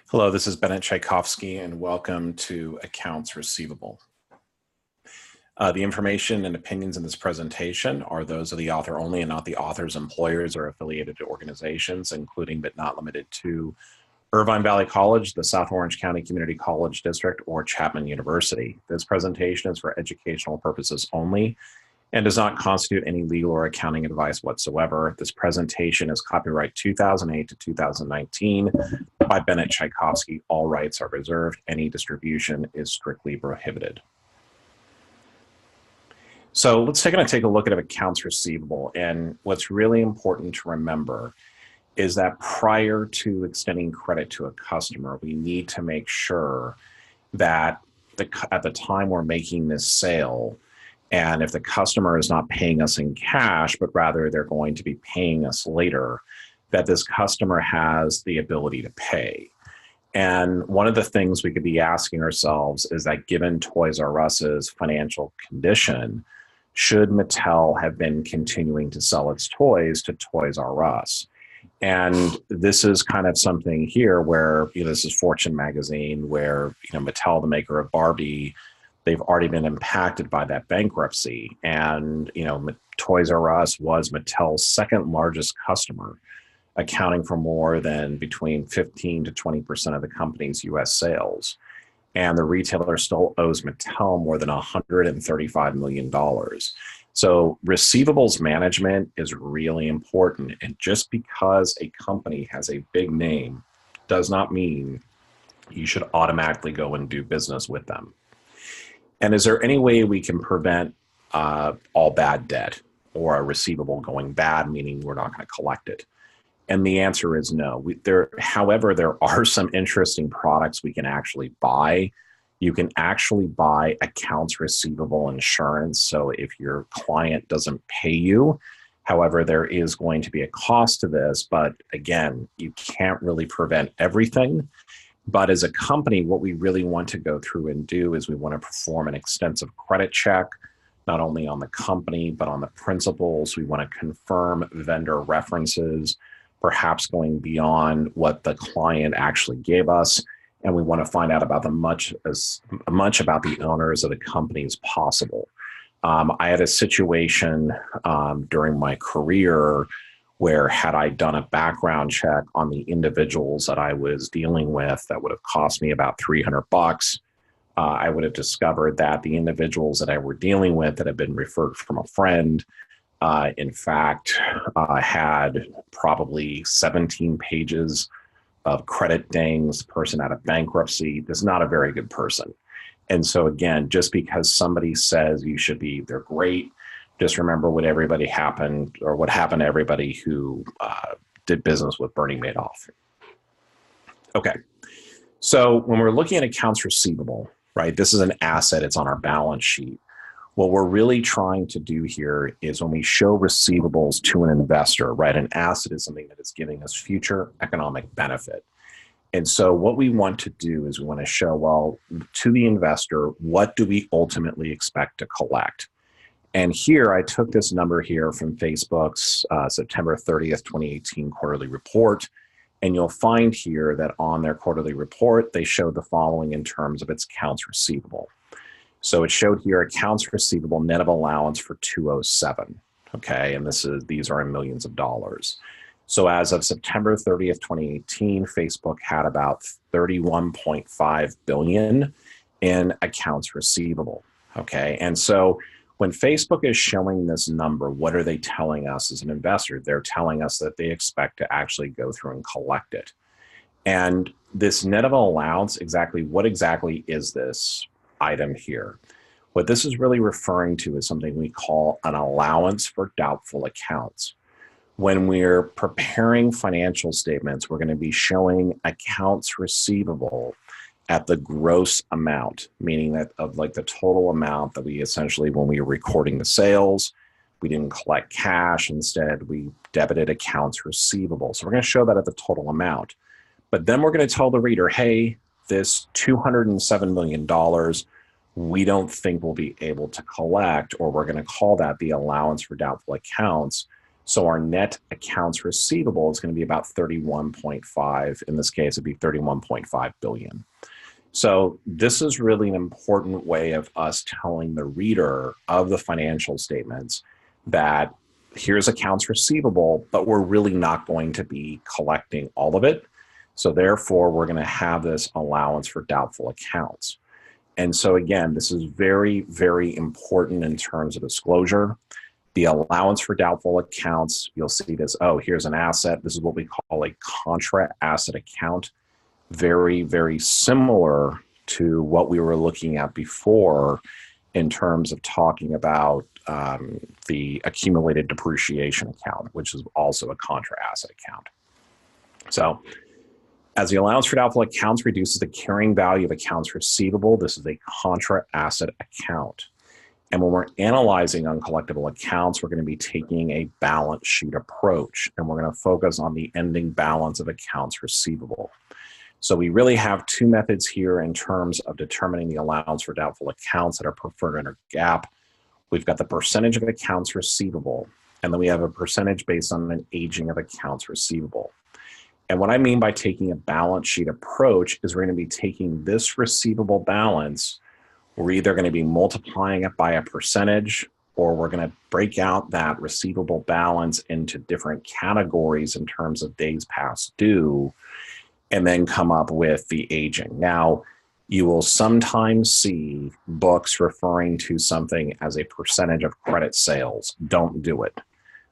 Hello, this is Bennett Tchaikovsky, and welcome to Accounts Receivable. The information and opinions in this presentation are those of the author only and not the author's employers or affiliated organizations, including but not limited to Irvine Valley College, the South Orange County Community College District, or Chapman University. This presentation is for educational purposes only and does not constitute any legal or accounting advice whatsoever. This presentation is copyright 2008 to 2019 by Bennett Tchaikovsky. All rights are reserved. Any distribution is strictly prohibited. So let's take a look at accounts receivable. And what's really important to remember is that prior to extending credit to a customer, we need to make sure that at the time we're making this sale, and if the customer is not paying us in cash, but rather they're going to be paying us later, that this customer has the ability to pay. And one of the things we could be asking ourselves is that given Toys-R-Us's financial condition, should Mattel have been continuing to sell its toys to Toys-R-Us? And this is kind of something here where, this is Fortune magazine, where, Mattel, the maker of Barbie, they've already been impacted by that bankruptcy. And, Toys-R-Us was Mattel's second largest customer, accounting for more than between 15 to 20% of the company's US sales. And the retailer still owes Mattel more than $135 million. So receivables management is really important. And just because a company has a big name does not mean you should automatically go and do business with them. And is there any way we can prevent all bad debt or a receivable going bad, meaning we're not going to collect it? And the answer is no. However, there are some interesting products we can actually buy. You can actually buy accounts receivable insurance. So if your client doesn't pay you, however, there is going to be a cost to this. But again, you can't really prevent everything. But as a company, what we really want to go through and do is we want to perform an extensive credit check, not only on the company, but on the principals. We want to confirm vendor references, perhaps going beyond what the client actually gave us. And we want to find out about as much about the owners of the company as possible. I had a situation during my career where had I done a background check on the individuals that I was dealing with, that would have cost me about $300. I would have discovered that the individuals that I were dealing with that had been referred from a friend, in fact, had probably 17 pages of credit dings, person out of bankruptcy. This is not a very good person. And so again, just because somebody says they're great, just remember what happened to everybody who did business with Bernie Madoff. Okay, so when we're looking at accounts receivable, right, this is an asset, it's on our balance sheet. What we're really trying to do here is when we show receivables to an investor, right, an asset is something that is giving us future economic benefit. And so what we want to do is we want to show, well, to the investor, what do we ultimately expect to collect? And here I took this number here from Facebook's September 30th, 2018 quarterly report. And you'll find here that on their quarterly report, they showed the following in terms of its accounts receivable. So it showed here accounts receivable net of allowance for 207. Okay, and these are in millions of dollars. So as of September 30th, 2018, Facebook had about 31.5 billion in accounts receivable. Okay, and so when Facebook is showing this number, what are they telling us as an investor? They're telling us that they expect to actually go through and collect it. And this net of allowance, what exactly is this item here? What this is really referring to is something we call an allowance for doubtful accounts. When we're preparing financial statements, we're going to be showing accounts receivable at the gross amount, meaning that of like the total amount that we essentially, when we were recording the sales, we didn't collect cash. Instead, we debited accounts receivable. So we're going to show that at the total amount. But then we're going to tell the reader, hey, this $207 million, we don't think we'll be able to collect, or we're going to call that the allowance for doubtful accounts So our net accounts receivable is going to be about 31.5. In this case, it'd be 31.5 billion. So this is really an important way of us telling the reader of the financial statements that here's accounts receivable, but we're really not going to be collecting all of it. So therefore, we're going to have this allowance for doubtful accounts. And so again, this is very, very important in terms of disclosure. The allowance for doubtful accounts, you'll see this, oh, here's an asset. This is what we call a contra-asset account. Very, very similar to what we were looking at before in terms of talking about the accumulated depreciation account, which is also a contra-asset account. So as the allowance for doubtful accounts reduces the carrying value of accounts receivable, this is a contra-asset account. And when we're analyzing uncollectible accounts, we're going to be taking a balance sheet approach, and we're going to focus on the ending balance of accounts receivable. So we really have two methods here in terms of determining the allowance for doubtful accounts that are preferred under GAAP. We've got the percentage of accounts receivable, and then we have a percentage based on an aging of accounts receivable. And what I mean by taking a balance sheet approach is we're going to be taking this receivable balance, we're either going to be multiplying it by a percentage, or we're going to break out that receivable balance into different categories in terms of days past due, and then come up with the aging. Now, you will sometimes see books referring to something as a percentage of credit sales. Don't do it.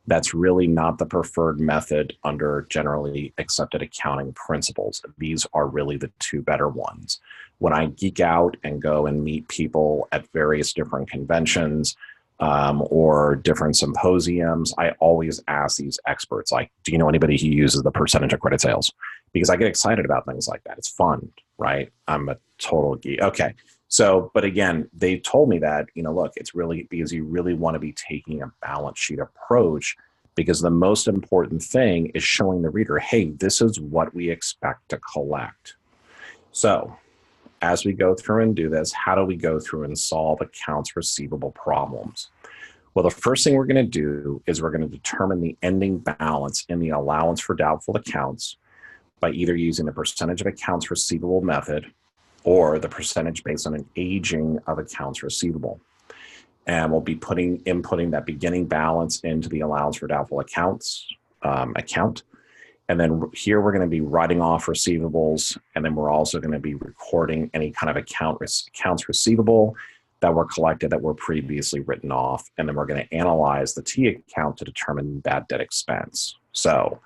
That's really not the preferred method under generally accepted accounting principles. These are really the two better ones. When I geek out and go and meet people at various different conventions or different symposiums, I always ask these experts, like, do you know anybody who uses the percentage of credit sales? Because I get excited about things like that. It's fun, right? I'm a total geek. Okay. So, but again, they told me that, look, it's really because you really want to be taking a balance sheet approach, because the most important thing is showing the reader, hey, this is what we expect to collect. So as we go through and do this, how do we go through and solve accounts receivable problems? Well, the first thing we're going to do is we're going to determine the ending balance in the allowance for doubtful accounts by either using the percentage of accounts receivable method or the percentage based on an aging of accounts receivable. And we'll be inputting that beginning balance into the allowance for doubtful accounts account. And then here we're going to be writing off receivables. And then we're also going to be recording any kind of accounts receivable that were collected that were previously written off. And then we're going to analyze the T account to determine bad debt expense. So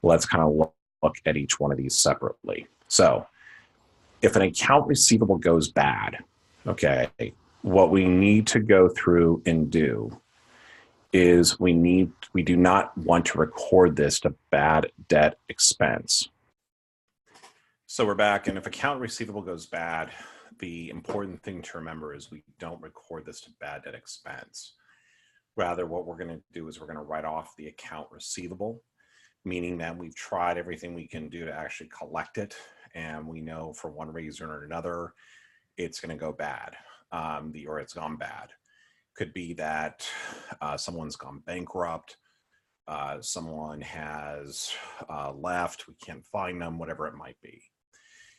let's kind of look at each one of these separately. So if an account receivable goes bad, okay, what we need to go through and do is we do not want to record this to bad debt expense. So we're back, and if account receivable goes bad, the important thing to remember is we don't record this to bad debt expense. Rather, what we're going to do is we're going to write off the account receivable, meaning that we've tried everything we can do to actually collect it, and we know for one reason or another, it's going to go bad, or it's gone bad. Could be that someone's gone bankrupt, someone has left, we can't find them, whatever it might be.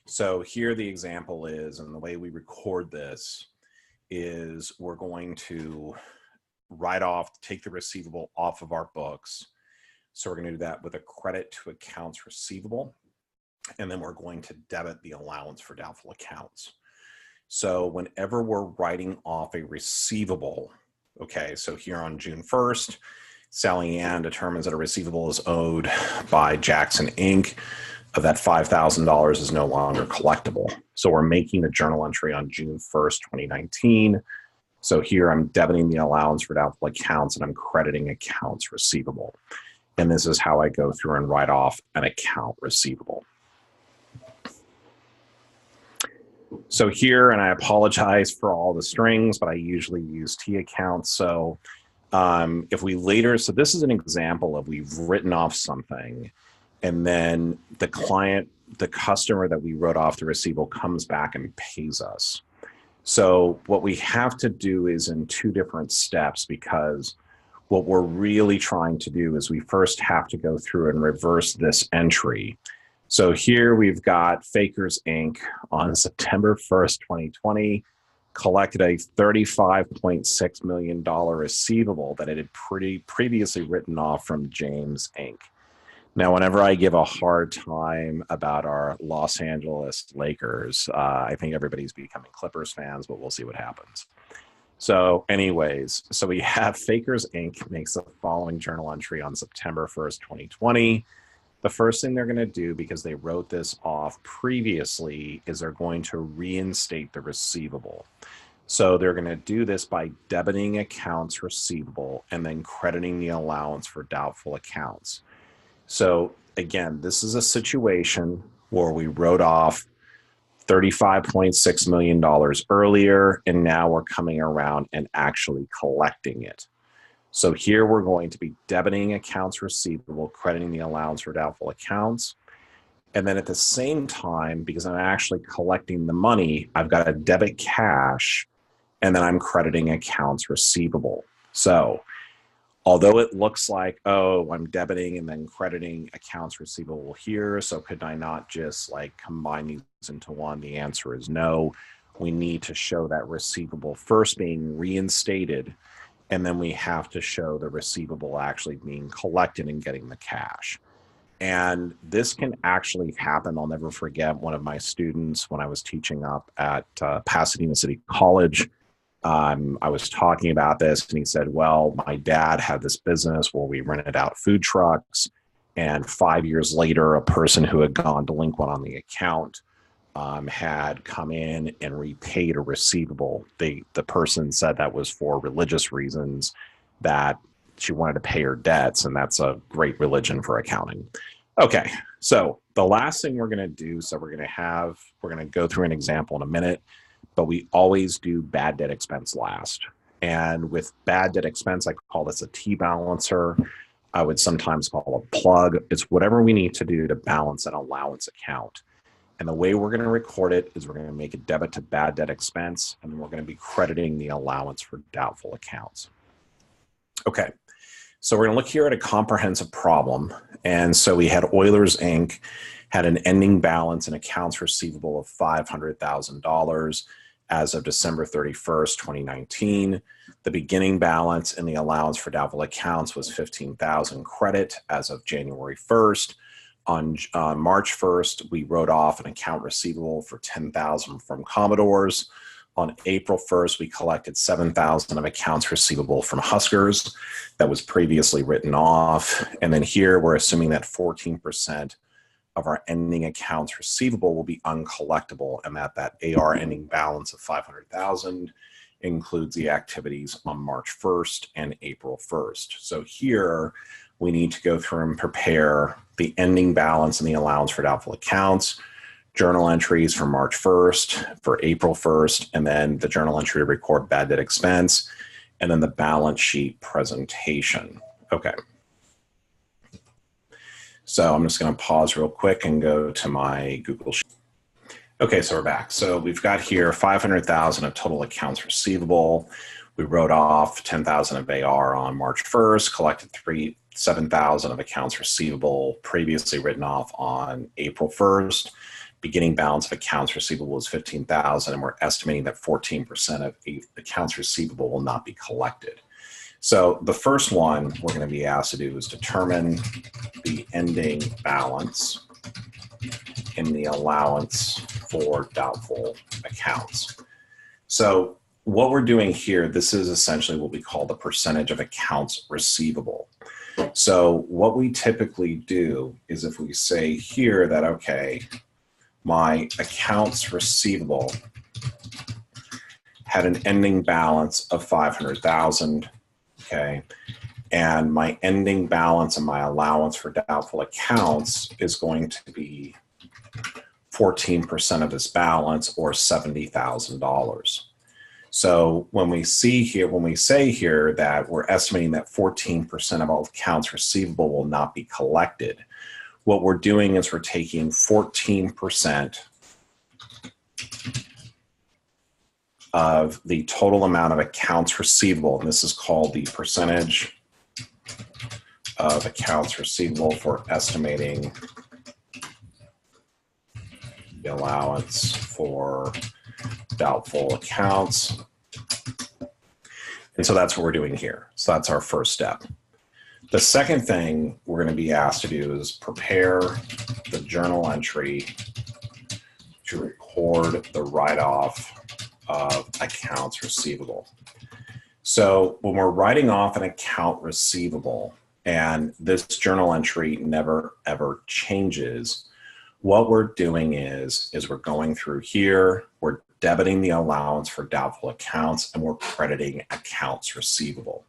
So here the example is, and the way we record this is we're going to take the receivable off of our books. So we're going to do that with a credit to accounts receivable. And then we're going to debit the allowance for doubtful accounts. So whenever we're writing off a receivable, okay, so here on June 1st, Sally Ann determines that a receivable is owed by Jackson Inc. That $5,000 is no longer collectible. So we're making the journal entry on June 1st, 2019. So here I'm debiting the allowance for doubtful accounts and I'm crediting accounts receivable. And this is how I go through and write off an account receivable. So here, and I apologize for all the strings, but I usually use T accounts. So if we later, so this is an example of we've written off something, and then the client, the customer that we wrote off the receivable comes back and pays us. So what we have to do is in two different steps, because What we're really trying to do is we first have to go through and reverse this entry. So here we've got Fakers Inc. on September 1st, 2020, collected a $35.6 million receivable that it had previously written off from James Inc. Now, whenever I give a hard time about our Los Angeles Lakers, I think everybody's becoming Clippers fans, but we'll see what happens. So anyways, so we have Fakers Inc. makes the following journal entry on September 1st, 2020. The first thing they're going to do, because they wrote this off previously, is they're going to reinstate the receivable. So they're going to do this by debiting accounts receivable and then crediting the allowance for doubtful accounts. So again, this is a situation where we wrote off $35.6 million earlier, and now we're coming around and actually collecting it. So here we're going to be debiting accounts receivable, crediting the allowance for doubtful accounts. And then at the same time, because I'm actually collecting the money, I've got to debit cash, and then I'm crediting accounts receivable. So although it looks like, oh, I'm debiting and then crediting accounts receivable here, so could I not just like combine these into one? The answer is no. We need to show that receivable first being reinstated, and then we have to show the receivable actually being collected and getting the cash. And this can actually happen. I'll never forget one of my students when I was teaching up at Pasadena City College. I was talking about this, and he said, well, my dad had this business where we rented out food trucks, and 5 years later, a person who had gone delinquent on the account had come in and repaid a receivable. The person said that was for religious reasons, that she wanted to pay her debts, and that's a great religion for accounting. Okay, so the last thing we're going to do, so we're going to go through an example in a minute, but we always do bad debt expense last. And with bad debt expense, I call this a T-balancer. I would sometimes call a plug. It's whatever we need to do to balance an allowance account. And the way we're going to record it is we're going to make a debit to bad debt expense, and then we're going to be crediting the allowance for doubtful accounts. Okay, so we're going to look here at a comprehensive problem. And so we had Oilers Inc. had an ending balance in accounts receivable of $500,000 as of December 31st, 2019. The beginning balance in the allowance for doubtful accounts was $15,000 credit as of January 1st. On March 1st, we wrote off an account receivable for $10,000 from Commodores. On April 1st, we collected $7,000 of accounts receivable from Huskers that was previously written off. And then here we're assuming that 14% of our ending accounts receivable will be uncollectible, and that AR ending balance of $500,000 includes the activities on March 1st and April 1st. So here we need to go through and prepare the ending balance and the allowance for doubtful accounts, journal entries for March 1st, for April 1st, and then the journal entry to record bad debt expense, and then the balance sheet presentation. Okay. So I'm just going to pause real quick and go to my Google Sheet. Okay, so we're back. So we've got here $500,000 of total accounts receivable. We wrote off $10,000 of AR on March 1st, collected $7,000 of accounts receivable previously written off on April 1st. Beginning balance of accounts receivable is $15,000, and we're estimating that 14% of accounts receivable will not be collected. So the first one we're going to be asked to do is determine the ending balance in the allowance for doubtful accounts. So what we're doing here, this is essentially what we call the percentage of accounts receivable. So what we typically do is if we say here that, okay, my accounts receivable had an ending balance of $500,000, okay, and my ending balance and my allowance for doubtful accounts is going to be 14% of this balance, or $70,000. So when we say here that we're estimating that 14% of all accounts receivable will not be collected, what we're doing is we're taking 14% of the total amount of accounts receivable, and this is called the percentage of accounts receivable for estimating the allowance for doubtful accounts. And so that's what we're doing here. So that's our first step. The second thing we're going to be asked to do is prepare the journal entry to record the write-off of accounts receivable. So when we're writing off an account receivable, and this journal entry never ever changes, what we're doing is we're going through here, we're debiting the allowance for doubtful accounts, and we're crediting accounts receivable.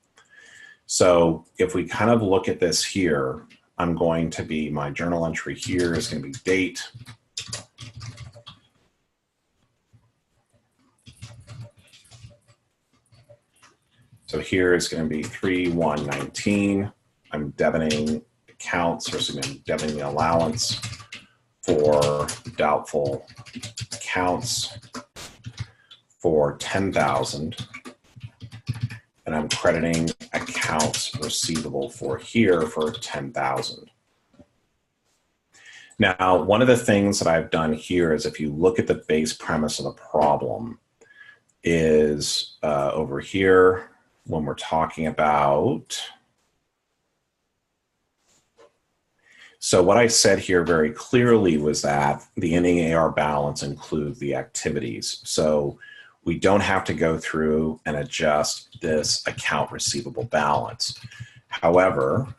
So if we kind of look at this here, I'm going to be, my journal entry here is going to be date. So here is going to be 3/1/19. I'm debiting accounts, or I'm debiting the allowance for doubtful accounts for $10,000, and I'm crediting accounts receivable for here for $10,000. Now, one of the things that I've done here is, if you look at the base premise of the problem, is over here when we're talking about. So what I said here very clearly was that the ending AR balance includes the activities. So we don't have to go through and adjust this account receivable balance. However,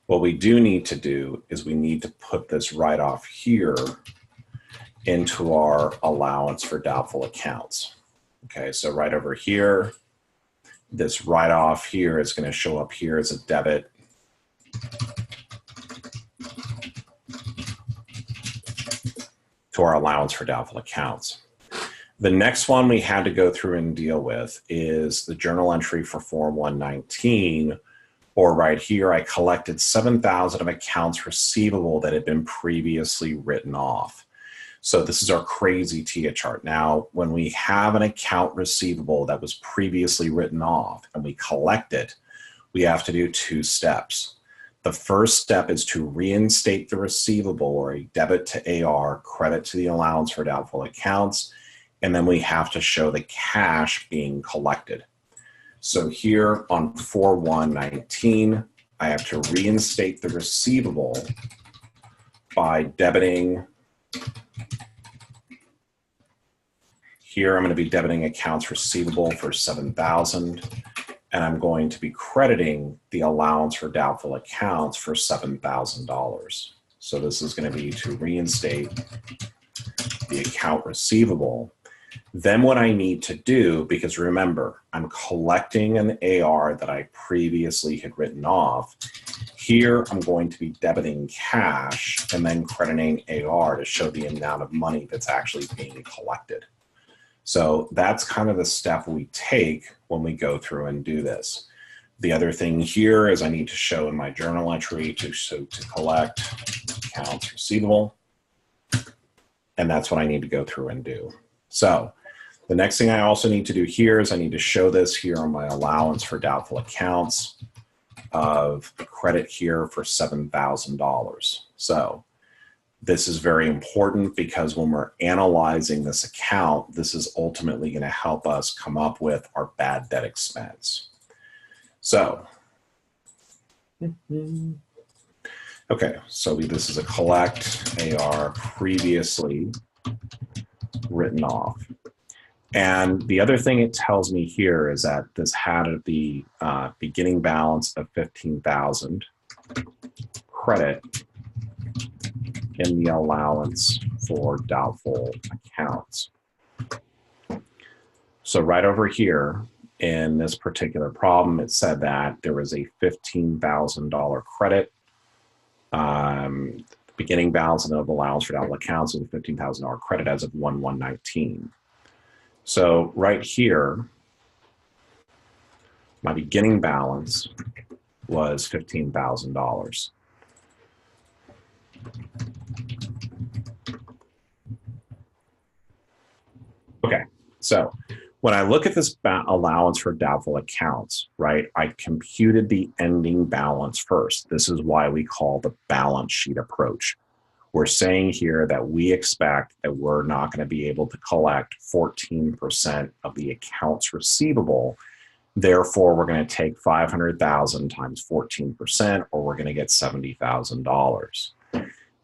what we do need to do is we need to put this write-off here into our allowance for doubtful accounts. Okay, so right over here, this write-off here is going to show up here as a debit. To our allowance for doubtful accounts. The next one we had to go through and deal with is the journal entry for Form 119, or right here, I collected $7,000 of accounts receivable that had been previously written off. So this is our crazy TIA chart. Now, when we have an account receivable that was previously written off and we collect it, we have to do two steps. The first step is to reinstate the receivable, or a debit to AR, credit to the allowance for doubtful accounts, and then we have to show the cash being collected. So here on 4/1/19, I have to reinstate the receivable by debiting. Here I'm going to be debiting accounts receivable for $7,000, and I'm going to be crediting the allowance for doubtful accounts for $7,000. So this is going to be to reinstate the account receivable. Then what I need to do, because remember, I'm collecting an AR that I previously had written off. Here, I'm going to be debiting cash and then crediting AR to show the amount of money that's actually being collected. So that's kind of the step we take when we go through and do this. The other thing here is I need to show in my journal entry to collect accounts receivable. And that's what I need to go through and do. So the next thing I also need to do here is I need to show this here on my allowance for doubtful accounts of the credit here for $7,000. So this is very important because when we're analyzing this account, this is ultimately going to help us come up with our bad debt expense. So, okay, so this is a collect AR previously written off. And the other thing it tells me here is that this had the beginning balance of $15,000 credit in the allowance for doubtful accounts. So right over here in this particular problem, it said that there was a $15,000 credit. The beginning balance of allowance for doubtful accounts is a $15,000 credit as of 1/1/19. So right here, my beginning balance was $15,000. Okay, so When I look at this allowance for doubtful accounts, right, I computed the ending balance first. This is why we call the balance sheet approach. We're saying here that we expect that we're not going to be able to collect 14% of the accounts receivable. Therefore, we're going to take 500,000 times 14%, or we're going to get $70,000.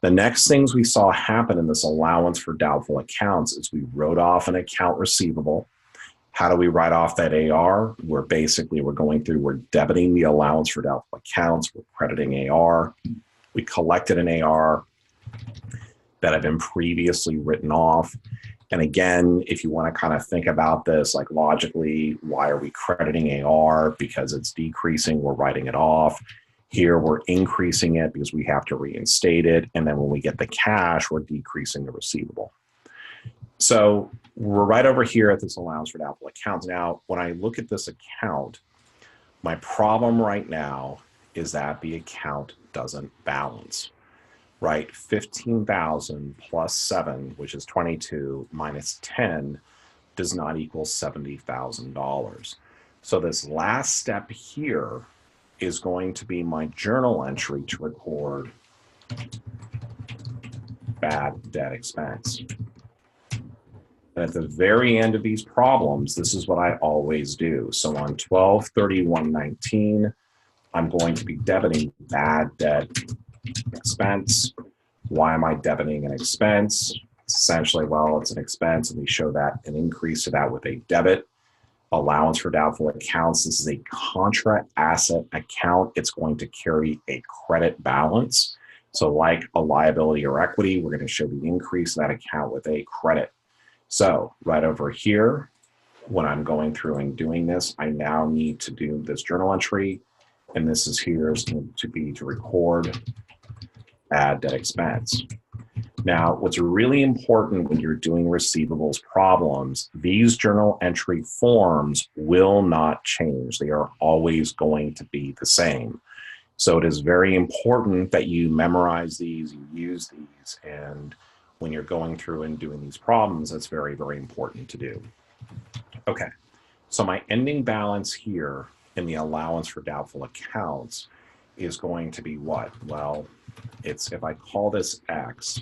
The next things we saw happen in this allowance for doubtful accounts is we wrote off an account receivable. How do we write off that AR? We're going through, we're debiting the allowance for doubtful accounts, we're crediting AR. We collected an AR that had been previously written off. And again, if you want to kind of think about this, like logically, why are we crediting AR? Because it's decreasing, we're writing it off. Here, we're increasing it because we have to reinstate it. And then when we get the cash, we're decreasing the receivable. So we're right over here at this allowance for doubtful accounts. Now, when I look at this account, my problem right now is that the account doesn't balance, right? 15,000 plus 7, which is 22, minus 10 does not equal $70,000. So this last step here is going to be my journal entry to record bad debt expense. And at the very end of these problems, this is what I always do. So on 12/31/19, I'm going to be debiting bad debt expense. Why am I debiting an expense? Essentially, well, it's an expense, and we show that an increase to that with a debit. Allowance for doubtful accounts, this is a contra-asset account. It's going to carry a credit balance. So like a liability or equity, we're going to show the increase in that account with a credit. So right over here, when I'm going through and doing this, I now need to do this journal entry. And this is here is going to be to record bad debt expense. Now, what's really important when you're doing receivables problems, these journal entry forms will not change. They are always going to be the same. So it is very important that you memorize these, you use these, and when you're going through and doing these problems, that's very, very important to do. Okay, so my ending balance here in the allowance for doubtful accounts is going to be what? Well, it's, if I call this X,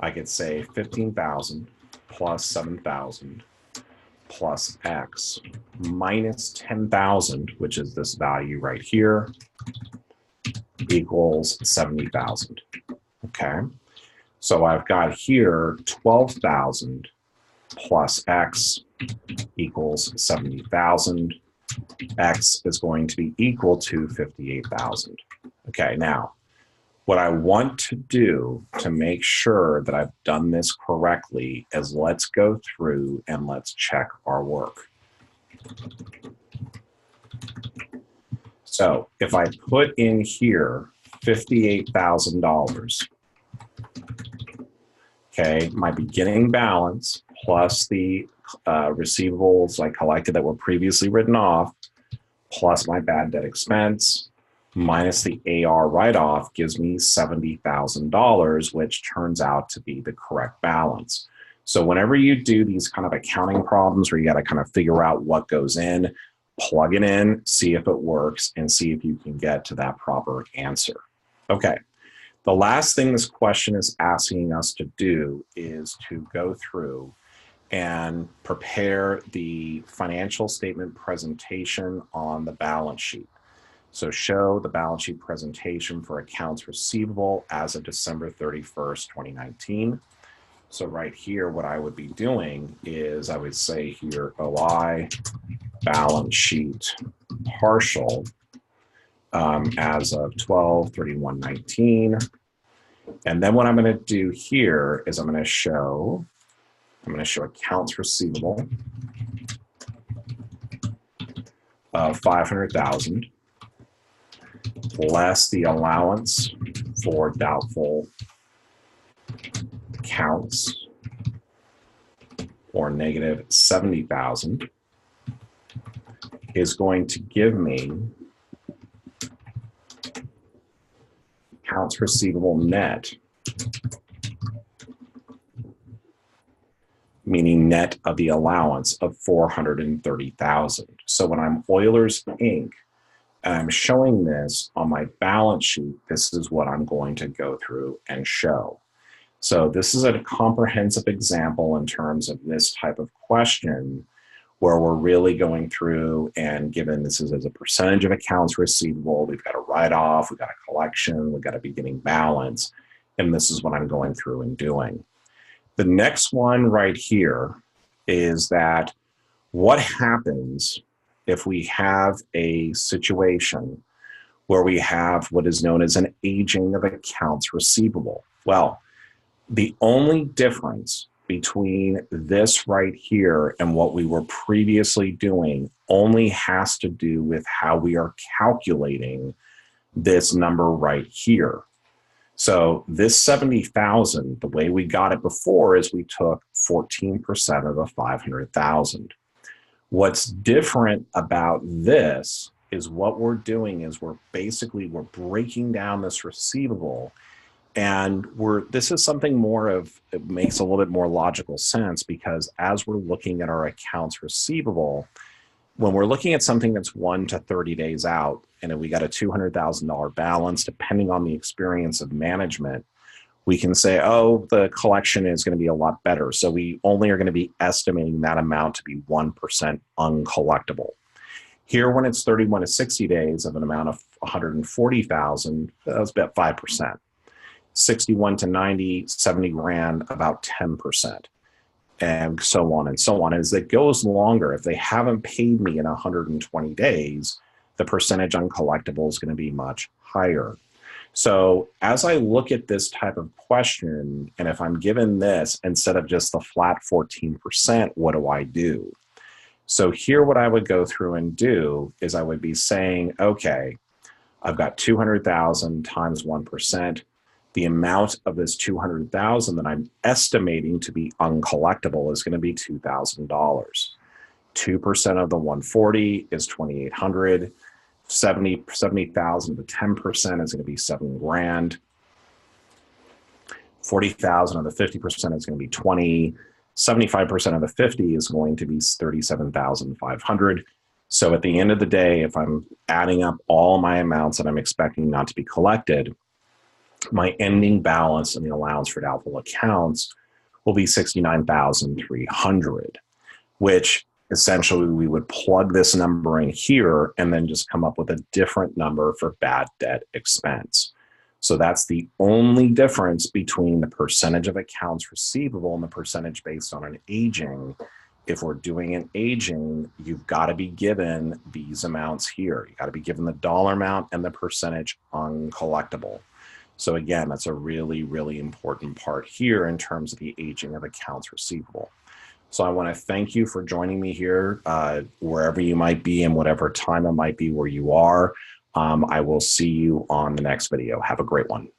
I could say 15,000 plus 7,000 plus X minus 10,000, which is this value right here, equals 70,000. Okay, so I've got here 12,000 plus X equals 70,000. X is going to be equal to 58,000. Okay, now, what I want to do to make sure that I've done this correctly is let's go through and let's check our work. So if I put in here $58,000, okay, my beginning balance plus the receivables I collected that were previously written off, plus my bad debt expense, minus the AR write-off gives me $70,000, which turns out to be the correct balance. So whenever you do these kind of accounting problems where you got to kind of figure out what goes in, plug it in, see if it works, and see if you can get to that proper answer. Okay, the last thing this question is asking us to do is to go through and prepare the financial statement presentation on the balance sheet. So show the balance sheet presentation for accounts receivable as of December 31st, 2019. So right here, what I would be doing is I would say here, OI balance sheet partial as of 12/31/19. And then what I'm going to do here is I'm going to show accounts receivable of 500,000 less the allowance for doubtful accounts, or negative 70,000, is going to give me accounts receivable net, meaning net of the allowance of 430,000. So when I'm Oilers Inc. and I'm showing this on my balance sheet, this is what I'm going to go through and show. So this is a comprehensive example in terms of this type of question where we're really going through and given this is as a percentage of accounts receivable, we've got a write-off, we've got a collection, we've got a beginning balance, and this is what I'm going through and doing. The next one right here is that what happens if we have a situation where we have what is known as an aging of accounts receivable? Well, the only difference between this right here and what we were previously doing only has to do with how we are calculating this number right here. So this 70,000, the way we got it before is we took 14% of the 500,000. What's different about this is what we're doing is we're breaking down this receivable, and this is something more of, it makes a little bit more logical sense, because as we're looking at our accounts receivable, when we're looking at something that's 1 to 30 days out, and we got a $200,000 balance, depending on the experience of management, we can say, oh, the collection is going to be a lot better. So we only are going to be estimating that amount to be 1% uncollectible. Here, when it's 31 to 60 days of an amount of 140,000, that's about 5%. 61 to 90, 70 grand, about 10%. And so on and so on. As it goes longer, if they haven't paid me in 120 days, the percentage uncollectible is going to be much higher. So as I look at this type of question, and if I'm given this instead of just the flat 14%, what do I do? So here what I would go through and do is I would be saying, okay, I've got 200,000 times 1%. The amount of this 200,000 that I'm estimating to be uncollectible is going to be $2,000. 2% of the 140 is 2,800. 70,000 to 10% is going to be 7 grand. 40,000 of the 50% is going to be 20. 75% of the 50 is going to be 37,500. So at the end of the day, if I'm adding up all my amounts that I'm expecting not to be collected, my ending balance in the allowance for doubtful accounts will be 69,300, which essentially we would plug this number in here and then just come up with a different number for bad debt expense. So that's the only difference between the percentage of accounts receivable and the percentage based on an aging. If we're doing an aging, you've got to be given these amounts here. You got to be given the dollar amount and the percentage uncollectible. So again, that's a really, really important part here in terms of the aging of accounts receivable. So I want to thank you for joining me here, wherever you might be and whatever time it might be where you are. I will see you on the next video. Have a great one.